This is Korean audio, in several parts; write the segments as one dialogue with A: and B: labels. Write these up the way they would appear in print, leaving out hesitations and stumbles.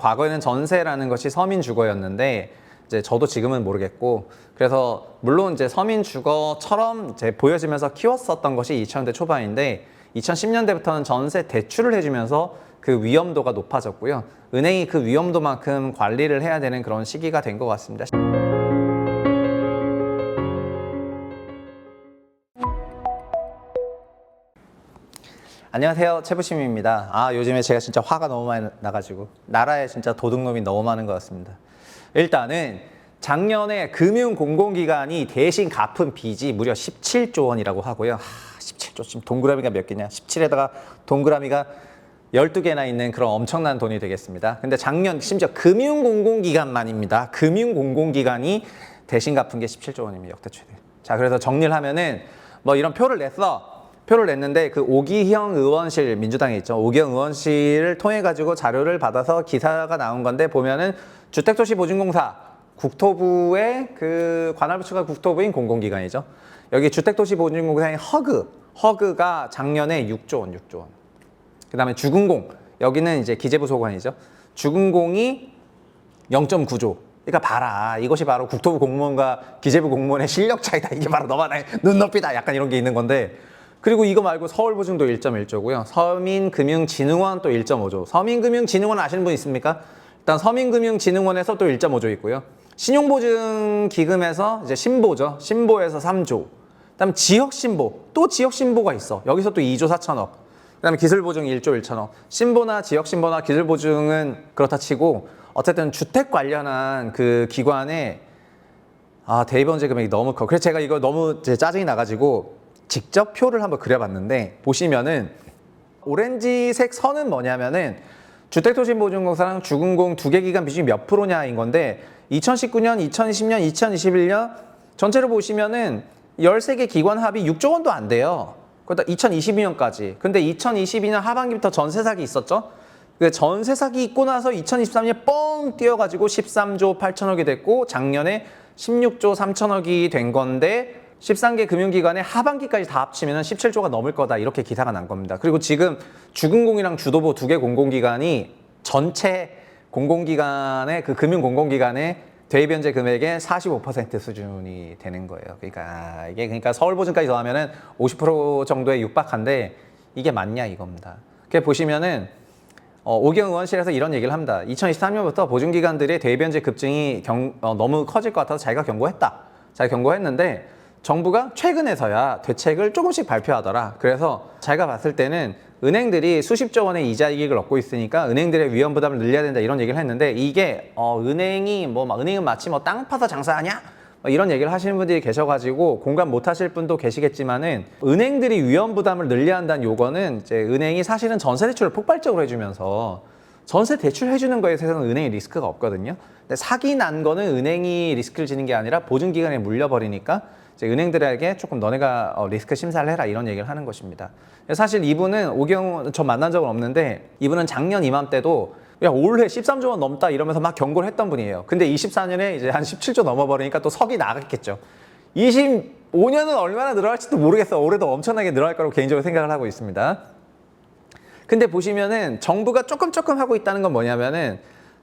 A: 과거에는 전세라는 것이 서민 주거였는데 이제 저도 지금은 모르겠고, 그래서 물론 이제 서민 주거처럼 이제 보여지면서 키웠었던 것이 2000년대 초반인데 2010년대부터는 전세 대출을 해주면서 그 위험도가 높아졌고요. 은행이 그 위험도만큼 관리를 해야 되는 그런 시기가 된 것 같습니다. 안녕하세요, 최부심입니다. 요즘에 제가 진짜 화가 너무 많이 나가지고 나라에 진짜 도둑놈이 너무 많은 것 같습니다. 일단은 작년에 금융공공기관이 대신 갚은 빚이 무려 17조 원이라고 하고요. 17조, 지금 동그라미가 몇 개냐? 17에다가 동그라미가 12개나 있는 그런 엄청난 돈이 되겠습니다. 근데 작년 심지어 금융공공기관만입니다. 금융공공기관이 대신 갚은 게 17조 원입니다. 역대 최대. 자, 그래서 정리를 하면은 뭐 이런 표를 냈는데 그 오기형 의원실, 민주당에 있죠. 오기형 의원실을 통해 가지고 자료를 받아서 기사가 나온 건데, 보면은 주택도시보증공사, 국토부의 그 관할 부처가 국토부인 공공기관이죠. 여기 주택도시보증공사인 허그가 작년에 6조 원. 그 다음에 주근공, 여기는 이제 기재부 소관이죠. 주근공이 0.9조. 그러니까 봐라, 이것이 바로 국토부 공무원과 기재부 공무원의 실력 차이다. 이게 바로 너만의 눈높이다. 약간 이런 게 있는 건데, 그리고 이거 말고 서울보증도 1.1조고요. 서민금융진흥원 또 1.5조. 서민금융진흥원 아시는 분 있습니까? 일단 서민금융진흥원에서 또 1.5조 있고요. 신용보증기금에서 이제 신보죠. 신보에서 3조. 그다음 지역신보, 또 지역신보가 있어. 여기서 또 2조 4천억. 그다음에 기술보증 1조 1천억. 신보나 지역신보나 기술보증은 그렇다 치고 어쨌든 주택 관련한 그 기관의 대입변제 금액이 너무 커. 그래서 제가 이거 너무 짜증이 나가지고 직접 표를 한번 그려봤는데, 보시면은 오렌지색 선은 뭐냐면은 주택도시보증공사랑 주근공 두 개 기관 비중이 몇 프로냐인 건데, 2019년, 2020년, 2021년 전체로 보시면은 13개 기관 합이 6조 원도 안 돼요. 그러다 2022년까지. 근데 2022년 하반기부터 전세 사기 있었죠? 그 전세 사기 있고 나서 2023년에 뻥 뛰어가지고 13조 8천억이 됐고, 작년에 16조 3천억이 된 건데, 13개 금융기관의 하반기까지 다 합치면 17조가 넘을 거다, 이렇게 기사가 난 겁니다. 그리고 지금 주근공이랑 주도부 두 개 공공기관이 전체 공공기관의 그 금융공공기관의 대입변제 금액의 45% 수준이 되는 거예요. 그러니까 서울보증까지 더하면은 50% 정도에 육박한데, 이게 맞냐 이겁니다. 그게 보시면은 오기영 의원실에서 이런 얘기를 합니다. 2023년부터 보증기관들의 대입변제 급증이 너무 커질 것 같아서 자기가 경고했는데 정부가 최근에서야 대책을 조금씩 발표하더라. 그래서 자기가 봤을 때는 은행들이 수십조 원의 이자 이익을 얻고 있으니까 은행들의 위험 부담을 늘려야 된다, 이런 얘기를 했는데, 이게 은행은 마치 땅 파서 장사하냐? 이런 얘기를 하시는 분들이 계셔가지고 공감 못 하실 분도 계시겠지만은, 은행들이 위험 부담을 늘려야 한다는 요거는 이제 은행이 사실은 전세 대출을 폭발적으로 해주면서 전세 대출 해주는 거에 대해서는 은행이 리스크가 없거든요. 근데 사기 난 거는 은행이 리스크를 지는 게 아니라 보증기관에 물려버리니까 이제 은행들에게 조금 너네가 리스크 심사를 해라, 이런 얘기를 하는 것입니다. 사실 이분은 오경 저 만난 적은 없는데, 이분은 작년 이맘때도 야, 올해 13조 원 넘다 이러면서 막 경고를 했던 분이에요. 근데 24년에 이제 한 17조 넘어버리니까 또 석이 나갔겠죠. 25년은 얼마나 늘어날지도 모르겠어. 올해도 엄청나게 늘어날 거라고 개인적으로 생각을 하고 있습니다. 근데 보시면은 정부가 조금 하고 있다는 건 뭐냐면은,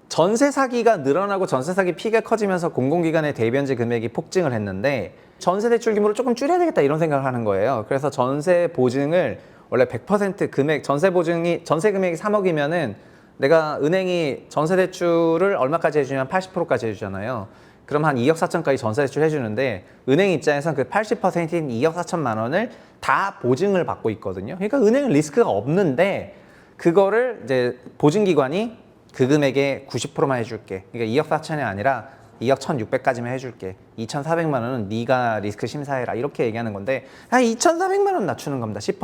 A: 전세 사기가 늘어나고 전세 사기 피해가 커지면서 공공기관의 대입변제 금액이 폭증을 했는데, 전세 대출 규모를 조금 줄여야 되겠다, 이런 생각을 하는 거예요. 그래서 전세 보증을 원래 100% 금액, 전세 금액이 3억이면은 내가 은행이 전세 대출을 얼마까지 해주냐면 80%까지 해주잖아요. 그럼 한 2억 4천까지 전세 대출 해주는데, 은행 입장에서는 그 80%인 2억 4천만 원을 다 보증을 받고 있거든요. 그러니까 은행은 리스크가 없는데, 그거를 이제 보증기관이 그 금액의 90%만 해줄게. 그러니까 2억 4천이 아니라 2억 1,600까지만 해줄게. 2,400만 원은 네가 리스크 심사해라, 이렇게 얘기하는 건데, 한 2,400만 원 낮추는 겁니다. 10%.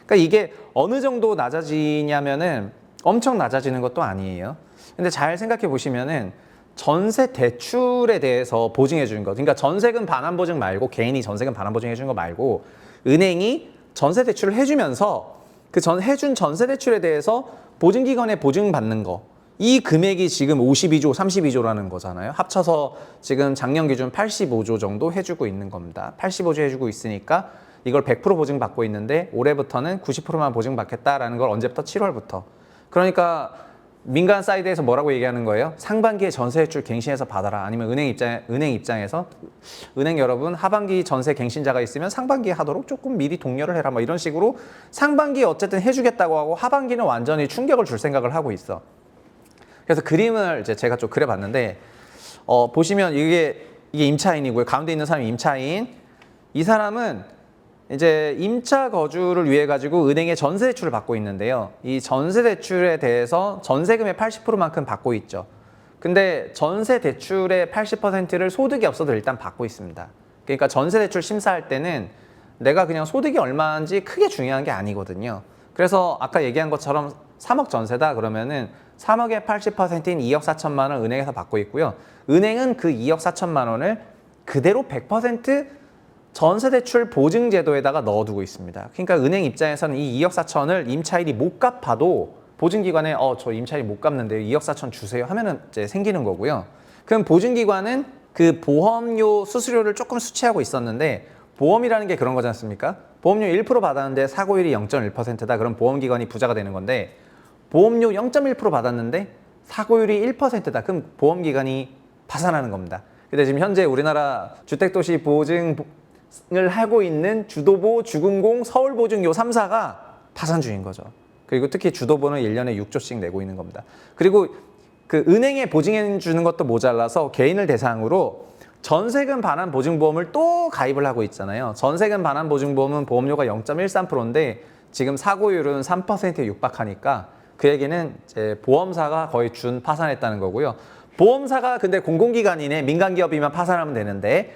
A: 그러니까 이게 어느 정도 낮아지냐면은 엄청 낮아지는 것도 아니에요. 근데 잘 생각해 보시면은 전세 대출에 대해서 보증해 주는 거, 그러니까 전세금 반환 보증 말고, 개인이 전세금 반환 보증해 주는 거 말고, 은행이 전세 대출을 해주면서 해준 전세 대출에 대해서 보증기관에 보증받는 거, 이 금액이 지금 52조, 32조라는 거잖아요. 합쳐서 지금 작년 기준 85조 정도 해주고 있는 겁니다. 85조 해주고 있으니까 이걸 100% 보증받고 있는데, 올해부터는 90%만 보증받겠다라는 걸 언제부터? 7월부터. 그러니까 민간 사이드에서 뭐라고 얘기하는 거예요? 상반기에 전세 대출 갱신해서 받아라. 아니면 은행 입장에서 은행 여러분 하반기 전세 갱신자가 있으면 상반기에 하도록 조금 미리 독려를 해라. 뭐 이런 식으로 상반기에 어쨌든 해주겠다고 하고 하반기는 완전히 충격을 줄 생각을 하고 있어. 그래서 그림을 이제 제가 좀 그려봤는데 보시면 이게 임차인이고요. 가운데 있는 사람이 임차인. 이 사람은 이제 임차 거주를 위해 가지고 은행에 전세 대출을 받고 있는데요. 이 전세 대출에 대해서 전세금의 80%만큼 받고 있죠. 근데 전세 대출의 80%를 소득이 없어도 일단 받고 있습니다. 그러니까 전세 대출 심사할 때는 내가 그냥 소득이 얼마인지 크게 중요한 게 아니거든요. 그래서 아까 얘기한 것처럼 3억 전세다 그러면은 3억의 80%인 2억 4천만 원 은행에서 받고 있고요. 은행은 그 2억 4천만 원을 그대로 100% 전세대출 보증제도에다가 넣어두고 있습니다. 그러니까 은행 입장에서는 이 2억 4천을 임차인이 못 갚아도 보증기관에 저 임차인이 못 갚는데 2억 4천 주세요 하면은 이제 생기는 거고요. 그럼 보증기관은 그 보험료 수수료를 조금 수취하고 있었는데 보험이라는 게 그런 거지 않습니까? 보험료 1% 받았는데 사고율이 0.1%다. 그럼 보험기관이 부자가 되는 건데 보험료 0.1% 받았는데 사고율이 1%다. 그럼 보험기관이 파산하는 겁니다. 근데 지금 현재 우리나라 주택도시 보증 을 하고 있는 주도보, 주금공, 서울보증 요 3사가 파산 중인 거죠. 그리고 특히 주도보는 1년에 6조씩 내고 있는 겁니다. 그리고 그 은행에 보증해 주는 것도 모자라서 개인을 대상으로 전세금 반환 보증보험을 또 가입을 하고 있잖아요. 전세금 반환 보증보험은 보험료가 0.13%인데 지금 사고율은 3%에 육박하니까 그 얘기는 이제 보험사가 거의 준 파산했다는 거고요. 보험사가 근데 공공기관이네. 민간기업이면 파산하면 되는데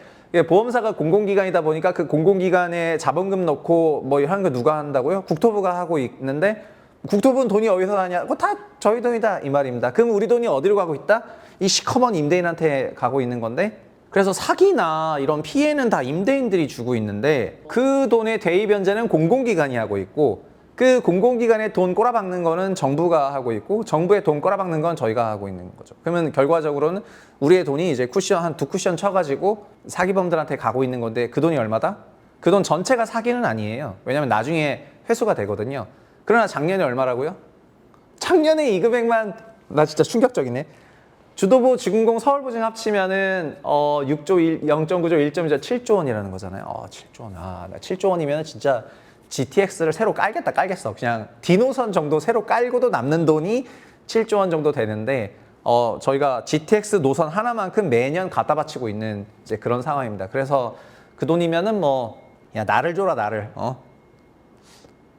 A: 보험사가 공공기관이다 보니까 그 공공기관에 자본금 넣고 뭐 하는 거 누가 한다고요? 국토부가 하고 있는데 국토부는 돈이 어디서 나냐? 그거 다 저희 돈이다 이 말입니다. 그럼 우리 돈이 어디로 가고 있다? 이 시커먼 임대인한테 가고 있는 건데 그래서 사기나 이런 피해는 다 임대인들이 주고 있는데 그 돈의 대의 변제는 공공기관이 하고 있고 그 공공기관에 돈 꼬라박는 거는 정부가 하고 있고 정부의 돈 꼬라박는 건 저희가 하고 있는 거죠. 그러면 결과적으로는 우리의 돈이 이제 쿠션 한 2쿠션 쳐가지고 사기범들한테 가고 있는 건데 그 돈이 얼마다? 그 돈 전체가 사기는 아니에요. 왜냐면 나중에 회수가 되거든요. 그러나 작년에 얼마라고요? 작년에 이 금액만 나 진짜 충격적이네. 주도보, 주금공, 서울보증 합치면은 6조 0.9조 1.2조 7조 원이라는 거잖아요. 7조 원. 나 7조 원이면 진짜 GTX를 새로 깔겠어. 그냥 디노선 정도 새로 깔고도 남는 돈이 7조 원 정도 되는데 저희가 GTX 노선 하나만큼 매년 갖다 바치고 있는 이제 그런 상황입니다. 그래서 그 돈이면은 야 나를 줘라 나를.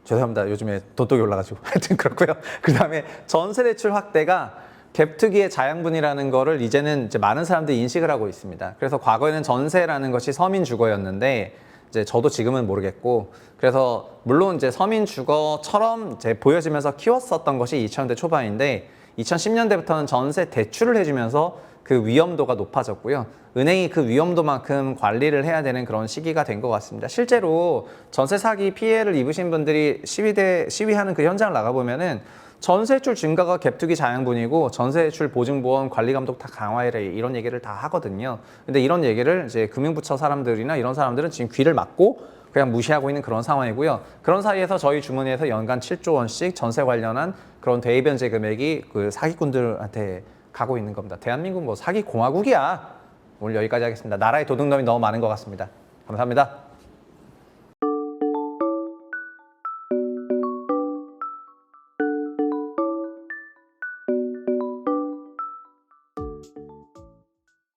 A: 죄송합니다. 요즘에 돈독이 올라가지고 하여튼 그렇고요. 그 다음에 전세 대출 확대가 갭투기의 자양분이라는 거를 이제는 이제 많은 사람들이 인식을 하고 있습니다. 그래서 과거에는 전세라는 것이 서민 주거였는데 이제 저도 지금은 모르겠고 그래서 물론 이제 서민 주거처럼 이제 보여지면서 키웠었던 것이 2000년대 초반인데 2010년대부터는 전세 대출을 해주면서 그 위험도가 높아졌고요. 은행이 그 위험도만큼 관리를 해야 되는 그런 시기가 된 것 같습니다. 실제로 전세 사기 피해를 입으신 분들이 시위하는 그 현장을 나가보면은 전세출 증가가 갭투기 자양분이고 전세출 보증보험 관리감독 다 강화해라 이런 얘기를 다 하거든요. 근데 이런 얘기를 이제 금융부처 사람들이나 이런 사람들은 지금 귀를 막고 그냥 무시하고 있는 그런 상황이고요. 그런 사이에서 저희 주머니에서 연간 7조 원씩 전세 관련한 그런 대의변제 금액이 그 사기꾼들한테 가고 있는 겁니다. 대한민국 사기 공화국이야. 오늘 여기까지 하겠습니다. 나라의 도둑놈이 너무 많은 것 같습니다. 감사합니다.